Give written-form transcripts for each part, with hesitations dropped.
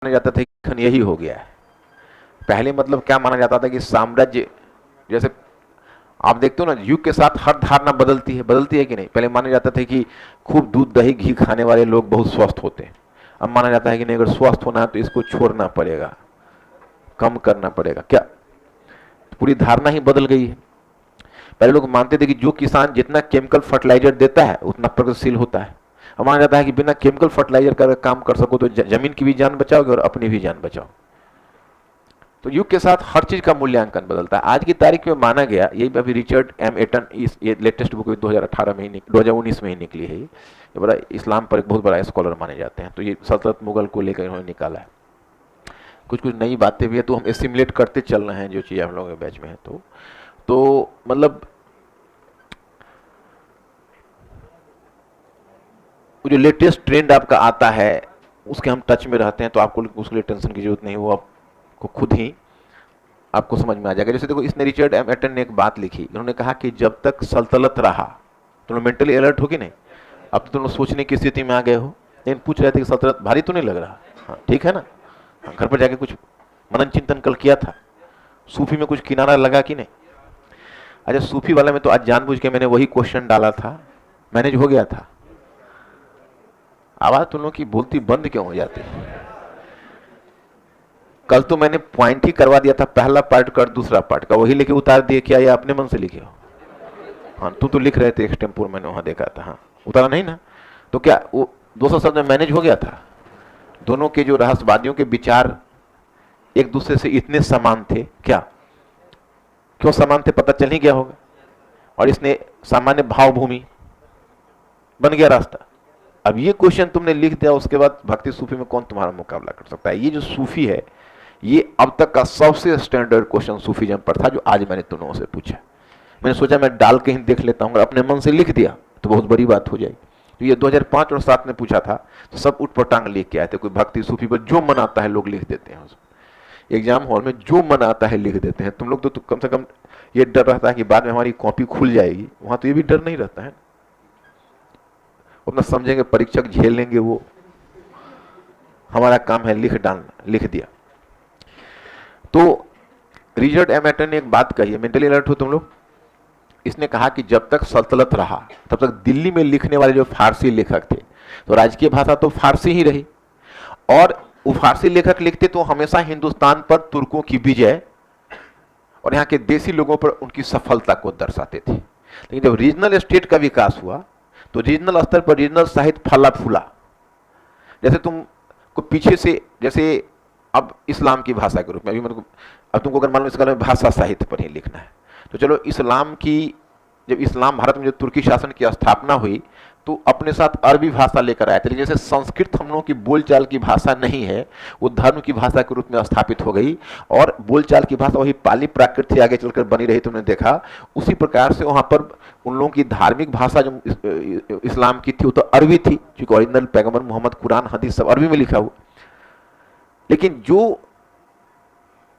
माना जाता था कि खन यही हो गया है। पहले मतलब क्या माना जाता था कि साम्राज्य, जैसे आप देखते हो ना, युग के साथ हर धारणा बदलती है कि नहीं। पहले माना जाता था कि खूब दूध दही घी खाने वाले लोग बहुत स्वस्थ होते हैं। अब माना जाता है कि नहीं, अगर स्वस्थ होना है तो इसको छोड़ना पड़ेगा, कम करना पड़ेगा। क्या पूरी धारणा ही बदल गई है। पहले लोग मानते थे कि जो किसान जितना केमिकल फर्टिलाइजर देता है उतना प्रगतिशील होता है। अब माना जाता है कि बिना केमिकल फर्टिलाइजर का काम कर सको तो जमीन की भी जान बचाओगे और अपनी भी जान बचाओ। तो युग के साथ हर चीज का मूल्यांकन बदलता है। आज की तारीख में माना गया, यही अभी रिचर्ड एम एटन, इस ये लेटेस्ट बुक 2018 में ही 2019 में ही निकली है। ये बड़ा इस्लाम पर एक बहुत बड़ा स्कॉलर माने जाते हैं। तो ये सल्तनत मुगल को लेकर इन्होंने निकाला है। कुछ कुछ नई बातें भी है, तो हम एसिमुलेट करते चल रहे हैं जो चीज़ हम लोगों के बैच में है। तो मतलब जो लेटेस्ट ट्रेंड आपका आता है उसके हम टच में रहते हैं, तो आपको उसके लिए टेंशन की जरूरत नहीं, वो आपको खुद ही आपको समझ में आ जाएगा। जैसे देखो, इसने रिचर्ड एम एटन ने एक बात लिखी। उन्होंने कहा कि जब तक सल्तनत रहा, तुम लोग मेंटली अलर्ट हो कि नहीं। अब तो तुम लोग सोचने की स्थिति में आ गए हो, लेकिन पूछ रहे थे कि सल्तनत भारी तो नहीं लग रहा। हाँ ठीक है ना। हाँ, घर पर जाके कुछ मनन चिंतन कल किया था, सूफी में कुछ किनारा लगा कि नहीं। अच्छा, सूफी वाले में तो आज जानबूझ के मैंने वही क्वेश्चन डाला था, मैनेज हो गया था। आवाज तुम लोग की बोलती बंद क्यों हो जाती है। कल तो मैंने पॉइंट ही करवा दिया था, पहला पार्ट कर दूसरा पार्ट का वही लेके उतार दिए। क्या ये अपने मन से लिखे हो। हाँ, तू तो लिख रहे थे एक्सटेम्पोर, मैंने वहां देखा था। हाँ, उतारा नहीं ना। तो क्या वो 200 शब्द में मैनेज हो गया था। दोनों के जो रहस्यवादियों के विचार एक दूसरे से इतने समान थे, क्या क्यों समान थे पता चल ही गया होगा। और इसने सामान्य भाव भूमि बन गया रास्ता। अब ये क्वेश्चन तुमने लिख दिया, उसके बाद भक्ति सूफी में कौन तुम्हारा मुकाबला कर सकता है। ये जो सूफी है, ये अब तक का सबसे स्टैंडर्ड क्वेश्चन सूफीजम पर था जो आज मैंने तुम लोगों से पूछा। मैंने सोचा मैं डाल के ही देख लेता हूँ, अगर अपने मन से लिख दिया तो बहुत बड़ी बात हो जाएगी। तो ये 2005 और 7 में पूछा था, तो सब उठ पटांग लिख के आए थे। कोई भक्ति सूफी पर जो मन आता है लोग लिख देते हैं। एग्जाम हॉल में जो मन आता है लिख देते हैं। तुम लोग तो कम से कम ये डर रहता है कि बाद में हमारी कॉपी खुल जाएगी, वहां तो ये भी डर नहीं रहता है। अपना समझेंगे परीक्षक झेल लेंगे, वो हमारा काम है लिख डालना, लिख दिया। तो रिचर्ड एम एटन ने एक बात कही है, मेंटली अलर्ट हो तुम लोग। इसने कहा कि जब तक सल्तनत रहा तब तक दिल्ली में लिखने वाले जो फारसी लेखक थे, तो राजकीय भाषा तो फारसी ही रही। और वो फारसी लेखक लिखते तो हमेशा हिंदुस्तान पर तुर्कों की विजय और यहाँ के देसी लोगों पर उनकी सफलता को दर्शाते थे। लेकिन जब रीजनल स्टेट का विकास हुआ तो रीजनल स्तर पर रीजनल साहित्य फला फूला। जैसे तुम को पीछे से, जैसे अब इस्लाम की भाषा के रूप में, अभी मतलब अब तुमको अगर मान लो इस काल में भाषा साहित्य पर ही लिखना है, तो चलो इस्लाम की, जब इस्लाम भारत में, जब तुर्की शासन की स्थापना हुई तो अपने साथ अरबी भाषा लेकर आए थे। लेकिन जैसे संस्कृत हम लोगों की बोलचाल की भाषा नहीं है, वो धर्म की भाषा के रूप में स्थापित हो गई। और बोलचाल की भाषा वही पाली प्राकृत से आगे चलकर बनी रही, तुमने देखा। उसी प्रकार से वहां पर उन लोगों की धार्मिक भाषा जो इस्लाम की थी वो तो अरबी थी, क्योंकि ओरिजिनल पैगंबर मोहम्मद, कुरान, हदीस सब अरबी में लिखा हुआ। लेकिन जो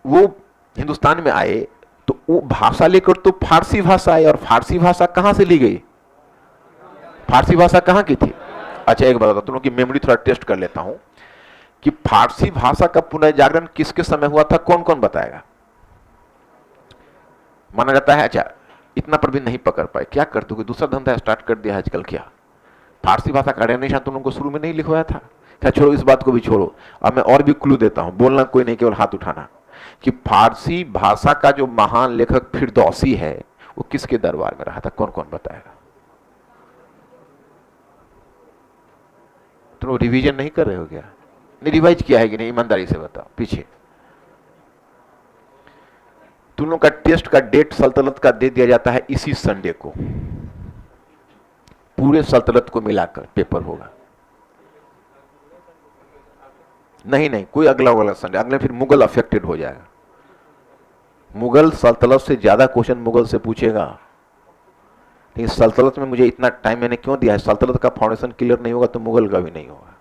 वो हिंदुस्तान में आए तो वो भाषा लेकर तो फारसी भाषा आई। और फारसी भाषा कहां से ली गई, फारसी भाषा कहां की थी। अच्छा, एक बात तुम लोग की मेमोरी थोड़ा टेस्ट कर लेता हूं कि फारसी भाषा का पुनर्जागरण किसके समय हुआ था, कौन कौन बताएगा। माना जाता है, अच्छा इतना पर भी नहीं पकड़ पाए, क्या करते हो, दूसरा धंधा स्टार्ट कर दिया आजकल। क्या फारसी भाषा का डेफिनेशन तुम लोग को शुरू में नहीं लिखवाया था क्या। छोड़ो इस बात को भी छोड़ो, अब मैं और भी क्लू देता हूं, बोलना कोई नहीं, केवल हाथ उठाना। कि फारसी भाषा का जो महान लेखक फिरदौसी है वो किसके दरबार में रहा था, कौन कौन बताएगा। तुम रिवीजन नहीं कर रहे हो क्या, नहीं रिवाइज किया है कि नहीं, ईमानदारी से बताओ पीछे। तुम लोग का टेस्ट का डेट सल्तनत का दे दिया जाता है इसी संडे को, पूरे सल्तनत को मिलाकर पेपर होगा। नहीं नहीं, कोई अगला वाला संडे, अगले फिर मुगल अफेक्टेड हो जाएगा। मुगल सल्तनत से ज्यादा क्वेश्चन मुगल से पूछेगा। लेकिन सल्तनत में मुझे इतना टाइम मैंने क्यों दिया है, सल्तनत का फाउंडेशन क्लियर नहीं होगा तो मुगल का भी नहीं होगा।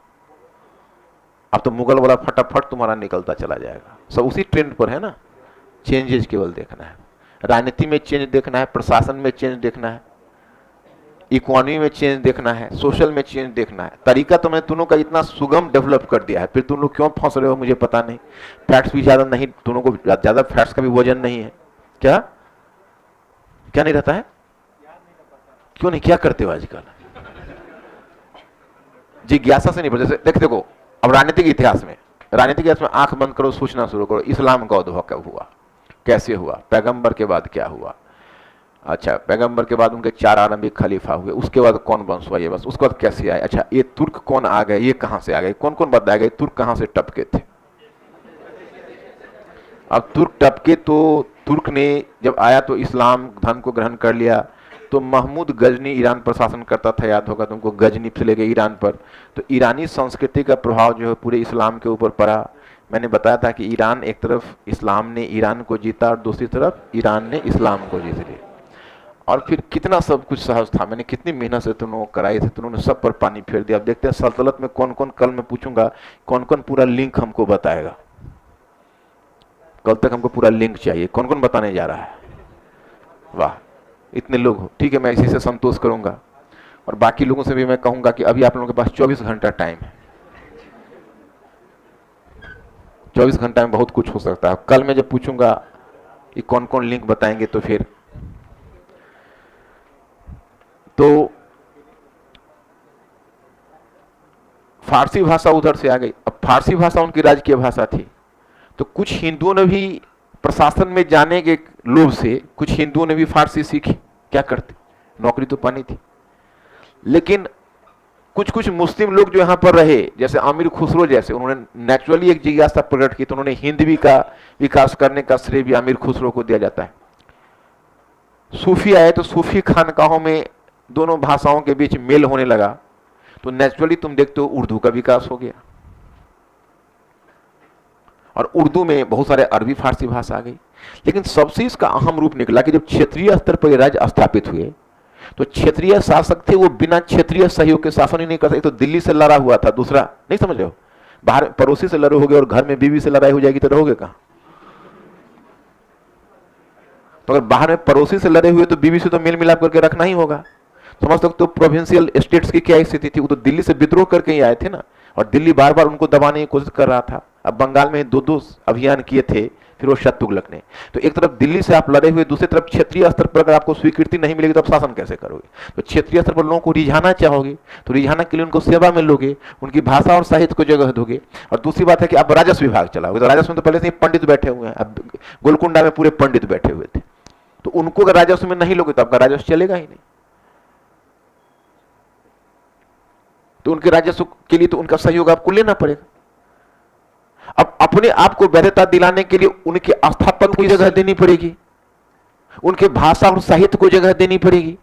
अब तो मुगल वाला फटाफट तुम्हारा निकलता चला जाएगा। सब उसी ट्रेंड पर है ना। चेंजेस केवल देखना है, राजनीति में चेंज देखना है, प्रशासन में चेंज देखना है, इकोनॉमी में चेंज देखना है, सोशल में चेंज देखना है। तरीका तो मैंने दोनों का इतना सुगम डेवलप कर दिया है, फिर तुम लोग क्यों फंस रहे हो मुझे पता नहीं। फैक्ट्स भी ज़्यादा नहीं, दोनों को ज़्यादा फैक्ट्स का भी वजन नहीं है। क्या क्या नहीं रहता है? क्यों नहीं, क्या करते हो आजकल? जिज्ञासा से नहीं पड़े। जैसे देखो, अब राजनीतिक इतिहास में आंख बंद करो, सोचना शुरू करो, इस्लाम का उद्भव कब हुआ, कैसे हुआ, पैगंबर के बाद क्या हुआ। अच्छा, पैगंबर के बाद उनके 4 आरंभिक खलीफा हुए, उसके बाद कौन वंश हुआ, ये बस, उसके बाद कैसे आए। अच्छा, ये तुर्क कौन आ गए, ये कहां से आ गए, कौन कौन बताया गया, तुर्क कहां से टपके थे। अब तुर्क टपके तो तुर्क ने जब आया तो इस्लाम धर्म को ग्रहण कर लिया। तो महमूद गजनी ईरान पर शासन करता था, याद होगा तुमको, गजनी से लेके ईरान पर। तो ईरानी संस्कृति का प्रभाव जो है पूरे इस्लाम के ऊपर पड़ा। मैंने बताया था कि ईरान, एक तरफ इस्लाम ने ईरान को जीता और दूसरी तरफ ईरान ने इस्लाम को जीत लिया। और फिर कितना सब कुछ सहज था, मैंने कितनी मेहनत से तुम लोग कराई थे, तुमने सब पर पानी फेर दिया। अब देखते हैं सल्तनत में कौन कौन, कल मैं पूछूंगा कौन कौन पूरा लिंक हमको बताएगा। कल तक हमको पूरा लिंक चाहिए, कौन कौन बताने जा रहा है। वाह, इतने लोग हो, ठीक है, मैं इसी से संतोष करूंगा। और बाकी लोगों से भी मैं कहूंगा कि अभी आप लोगों के पास 24 घंटा टाइम है। 24 घंटा में बहुत कुछ हो सकता है। कल मैं जब पूछूंगा कि कौन कौन लिंक बताएंगे तो फिर तो फारसी भाषा उधर से आ गई। अब फारसी भाषा उनकी राजकीय भाषा थी, तो कुछ हिंदुओं ने भी प्रशासन में जाने के लोभ से, कुछ हिंदुओं ने भी फारसी सीखी। क्या करते, नौकरी तो पानी थी। लेकिन कुछ कुछ मुस्लिम लोग जो यहां पर रहे, जैसे आमिर खुसरो जैसे, उन्होंने नेचुरली एक जिज्ञासा प्रकट की, तो उन्होंने हिंदी का विकास करने का श्रेय भी आमिर खुसरो को दिया जाता है। सूफी आए तो सूफी खानकाहों में दोनों भाषाओं के बीच मेल होने लगा, तो नेचुरली तुम देखते हो उर्दू का विकास हो गया। और उर्दू में बहुत सारे अरबी फारसी भाषा आ गई। लेकिन सबसे इसका अहम रूप निकला कि जब क्षेत्रीय स्तर पर राज्य स्थापित हुए, तो क्षेत्रीय शासक थे, वो बिना क्षेत्रीय सहयोग के शासन ही नहीं कर सकते। तो दिल्ली से लड़ा हुआ था, दूसरा नहीं समझ रहे हो, बाहर पड़ोसी से लड़े होगे और घर में बीवी से लड़ाई हो जाएगी तो रहोगे कहां। तो अगर बाहर में पड़ोसी से लड़े हुए तो बीवी से तो मेल मिलाप करके रखना ही होगा। समझ सकते हो प्रोविंशियल स्टेट्स की क्या स्थिति थी। वो तो दिल्ली से विद्रोह करके ही आए थे ना, और दिल्ली बार बार उनको दबाने की कोशिश कर रहा था। अब बंगाल में 2-2 अभियान किए थे फिर वो तुगलक ने। तो एक तरफ दिल्ली से आप लड़े हुए, दूसरी तरफ क्षेत्रीय स्तर पर अगर आपको स्वीकृति नहीं मिलेगी तो आप शासन कैसे करोगे। तो क्षेत्रीय स्तर पर लोगों को रिझाना चाहोगे, तो रिझाने के लिए उनको सेवा में लोगे, उनकी भाषा और साहित्य को जगह दोगे। और दूसरी बात है कि आप राजस्व विभाग चलाओगे, तो राजस्व में तो पहले से ही पंडित बैठे हुए हैं। अब गोलकुंडा में पूरे पंडित बैठे हुए थे, तो उनको अगर राजस्व में नहीं लोगे तो आपका राजस्व चलेगा ही नहीं। तो उनके राजस्व के लिए तो उनका सहयोग आपको लेना पड़ेगा। अब अपने आप को वैधता दिलाने के लिए उनके स्थापत्य को जगह देनी पड़ेगी, उनके भाषा और साहित्य को जगह देनी पड़ेगी।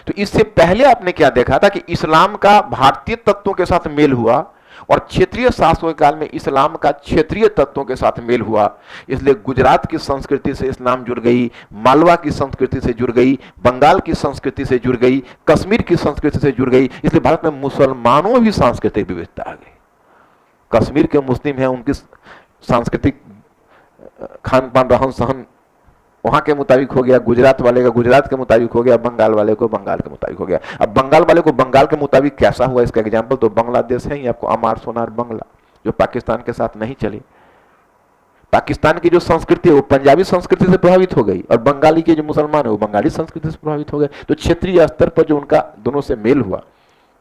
तो इससे पहले आपने क्या देखा था कि इस्लाम का भारतीय तत्वों के साथ मेल हुआ, और क्षेत्रीय शासकों काल में इस्लाम का क्षेत्रीय तत्वों के साथ मेल हुआ। इसलिए गुजरात की संस्कृति से इस्लाम जुड़ गई, मालवा की संस्कृति से जुड़ गई, बंगाल की संस्कृति से जुड़ गई, कश्मीर की संस्कृति से जुड़ गई। इसलिए भारत में मुसलमानों में भी सांस्कृतिक विविधता आ गई। कश्मीर के मुस्लिम हैं, उनकी सांस्कृतिक खान पान रहन सहन वहां के मुताबिक हो गया, गुजरात वाले का गुजरात के मुताबिक हो गया, बंगाल वाले को बंगाल के मुताबिक हो गया। अब बंगाल वाले को बंगाल के मुताबिक कैसा हुआ, इसका एग्जाम्पल तो बांग्लादेश है ही आपको, अमार सोनार बंगला, जो पाकिस्तान के साथ नहीं चली। पाकिस्तान की जो संस्कृति है वो पंजाबी संस्कृति से प्रभावित हो गई, और बंगाली के जो मुसलमान है वो बंगाली संस्कृति से प्रभावित हो गए। तो क्षेत्रीय स्तर पर जो उनका दोनों से मेल हुआ,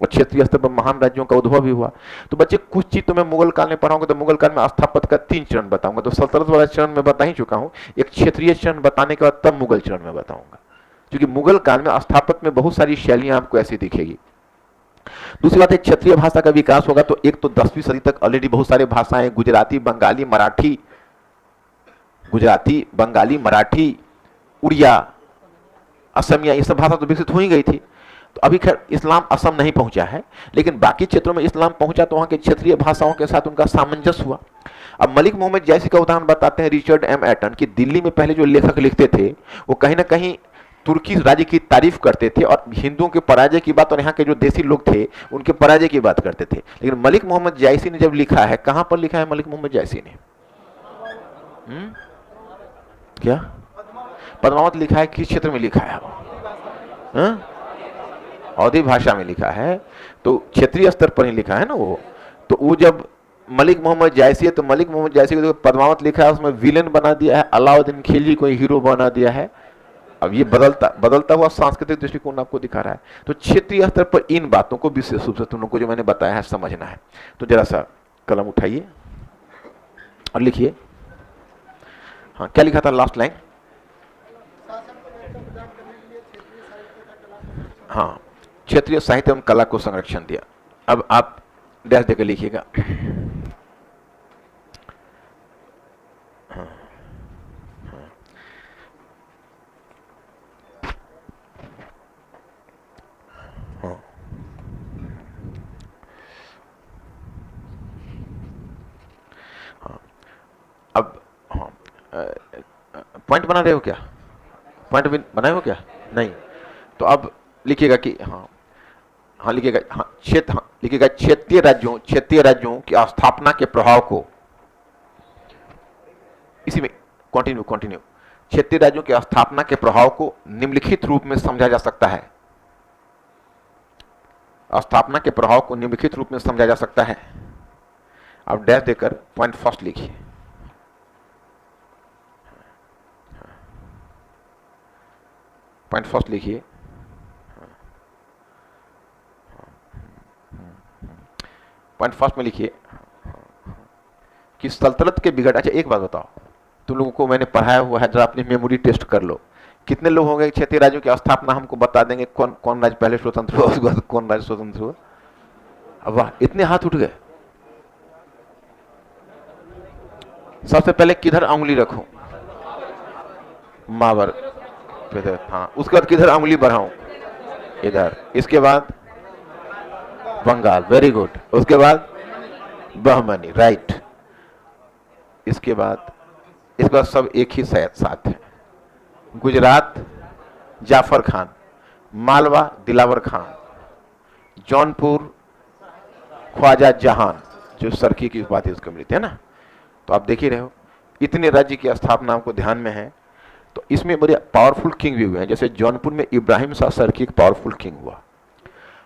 और क्षेत्रीय स्तर पर महान राज्यों का उद्भव भी हुआ। तो बच्चे कुछ चीज तो मैं मुगल काल में पढ़ाऊंगा, तो मुगल काल में स्थापत्य का 3 चरण बताऊंगा। तो सल्तनत वाला चरण में बता ही चुका हूं, एक क्षेत्रीय चरण बताने के बाद तब मुगल चरण में बताऊंगा, क्योंकि मुगल काल में स्थापत्य में बहुत सारी शैलियां आपको ऐसी दिखेगी। दूसरी बात है क्षेत्रीय भाषा का विकास होगा। तो एक तो 10वीं सदी तक ऑलरेडी बहुत सारे भाषाएं, गुजराती, बंगाली, मराठी, गुजराती, बंगाली, मराठी, उड़िया, असमिया, ये सब भाषा तो विकसित हो ही गई थी। तो अभी खैर इस्लाम असम नहीं पहुंचा है, लेकिन बाकी क्षेत्रों में इस्लाम पहुंचा, तो वहां के क्षेत्रीय भाषाओं के साथ उनका सामंजस्य हुआ। अब मलिक मोहम्मद जैसी का उदाहरण बताते हैं रिचर्ड एम एटन, कि दिल्ली में पहले जो लेखक लिखते थे वो कहीं ना कहीं तुर्की राज्य की तारीफ करते थे, और हिंदुओं के पराजय की बात और यहाँ के जो देसी लोग थे उनके पराजय की बात करते थे। लेकिन मलिक मोहम्मद जायसी ने जब लिखा है, कहां पर लिखा है मलिक मोहम्मद जायसी ने? क्या पद्मावत लिखा है? किस क्षेत्र में लिखा है? हाँ? अवधी भाषा में लिखा है, तो क्षेत्रीय स्तर पर ही लिखा है ना वो। तो वो जब मलिक मोहम्मद जायसी है, तो मलिक मोहम्मद जायसी को पद्मावत लिखा है, उसमें विलेन बना दिया है, अलाउद्दीन खिलजी को हीरो बना दिया है। अब ये बदलता बदलता हुआ सांस्कृतिक दृष्टिकोण आपको दिखा रहा है। तो क्षेत्रीय स्तर पर इन बातों को विशेष रूप से तुम लोग को जो मैंने बताया है समझना है। तो जरा सा कलम उठाइए और लिखिए। हाँ, क्या लिखा था लास्ट लाइन? हाँ, क्षेत्रीय साहित्य एवं कला को संरक्षण दिया। अब आप डैश देकर लिखिएगा। हाँ, हाँ, हाँ। अब हाँ, पॉइंट बना रहे हो क्या? पॉइंट बनाए हो क्या? नहीं। तो अब लिखिएगा कि हाँ, हाँ लिखिएगा, हाँ क्षेत्र, हाँ लिखिएगा क्षेत्रीय राज्यों की स्थापना के प्रभाव को, इसी में कंटिन्यू कंटिन्यू, क्षेत्रीय राज्यों की स्थापना के प्रभाव को निम्नलिखित रूप में समझा जा सकता है। स्थापना के प्रभाव को निम्नलिखित रूप में समझा जा सकता है। अब डैश देकर पॉइंट फर्स्ट लिखिए। पॉइंट फर्स्ट लिखिए। पॉइंट फर्स्ट में लिखिए कि सल्तनत के बिगड़, अच्छा एक बात बताओ, तुम लोगों को मैंने पढ़ाया हुआ है, जरा अपनी मेमोरी टेस्ट कर लो। कितने लोग होंगे क्षेत्रीय राज्यों की स्थापना हमको बता देंगे, कौन कौन राज्य पहले स्वतंत्र हुआ, उसके बाद कौन राज्य स्वतंत्र हुआ? अब वाह, इतने हाथ उठ गए। सबसे पहले किधर उंगली रखूं? मावर, हाँ, उसके बाद किधर उंगली बढ़ाऊं? इधर। इसके बाद बंगाल, वेरी गुड। उसके बाद बहमनी, राइट। इसके बाद सब एक ही साथ है। गुजरात जाफर खान, मालवा दिलावर खान, जौनपुर ख्वाजा जहान, जो सरकी की उपाधि उसको मिली थी, है ना। तो आप देख ही रहे हो, इतने राज्य की स्थापना आपको ध्यान में है। तो इसमें बड़े पावरफुल किंग भी हुए हैं, जैसे जौनपुर में इब्राहिम शाह सरकी एक पावरफुल किंग हुआ,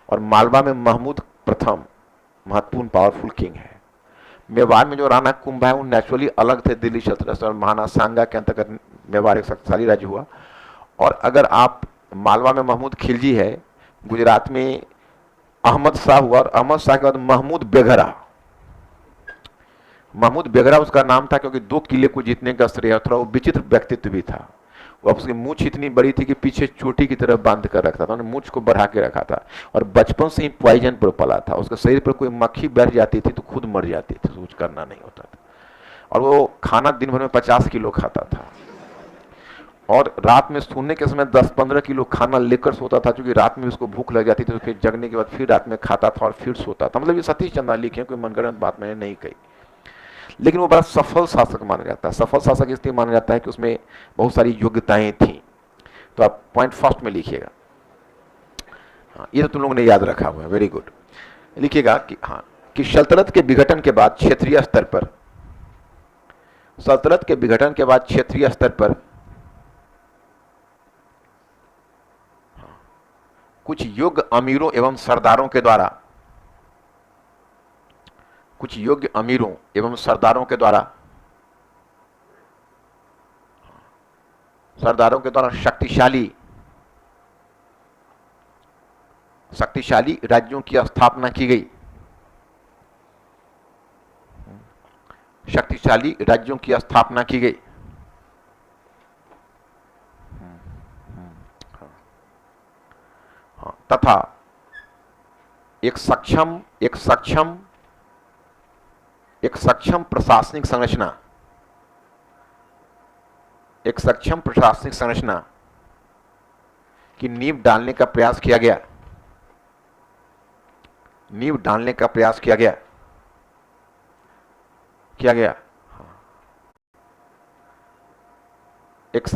और मालवा में महमूद प्रथम महत्वपूर्ण पावरफुल किंग है। मेवाड़ में जो राणा कुंभा है वो नेचुरली अलग थे दिल्ली सल्तनत और महाराणा सांगा के अंतर्गत मेवाड़ एक शक्तिशाली राज्य हुआ। और अगर आप मालवा में महमूद खिलजी है, गुजरात में अहमद शाह हुआ, और अहमद शाह के बाद महमूद बेघरा। महमूद बेघरा उसका नाम था क्योंकि 2 किले को जीतने का श्रेय, थोड़ा वो विचित्र व्यक्तित्व भी था। वो उसकी मूछ इतनी बड़ी थी कि पीछे चोटी की तरह बांध कर रखता था, उन्होंने मूछ को बढ़ा के रखा था, और बचपन से ही पॉइजन पर पला था। उसके शरीर पर कोई मक्खी बैठ जाती थी तो खुद मर जाती थी, तो कुछ करना नहीं होता था। और वो खाना दिन भर में 50 किलो खाता था, और रात में सोने के समय 10-15 किलो खाना लेकर सोता था, क्योंकि रात में उसको भूख लग जाती थी, तो फिर जगने के बाद फिर रात में खाता था और फिर सोता था। मतलब ये सतीश चंद्र लिखे, कोई मनगढ़ंत बात मैंने नहीं कही। लेकिन वो बड़ा सफल शासक माना जाता है। सफल शासक इसलिए माना जाता है कि उसमें बहुत सारी योग्यताएं थी। तो आप पॉइंट फर्स्ट में लिखिएगा। हाँ, ये तो तुम लोगों ने याद रखा हुआ है, वेरी गुड। लिखिएगा कि हाँ, कि सल्तनत के विघटन के बाद क्षेत्रीय स्तर पर, सल्तनत के विघटन के बाद क्षेत्रीय स्तर पर कुछ योग्य अमीरों एवं सरदारों के द्वारा, कुछ योग्य अमीरों एवं सरदारों के द्वारा शक्तिशाली राज्यों की स्थापना की गई। शक्तिशाली राज्यों की स्थापना की गई। तथा एक सक्षम प्रशासनिक संरचना की नींव डालने का प्रयास किया गया। एक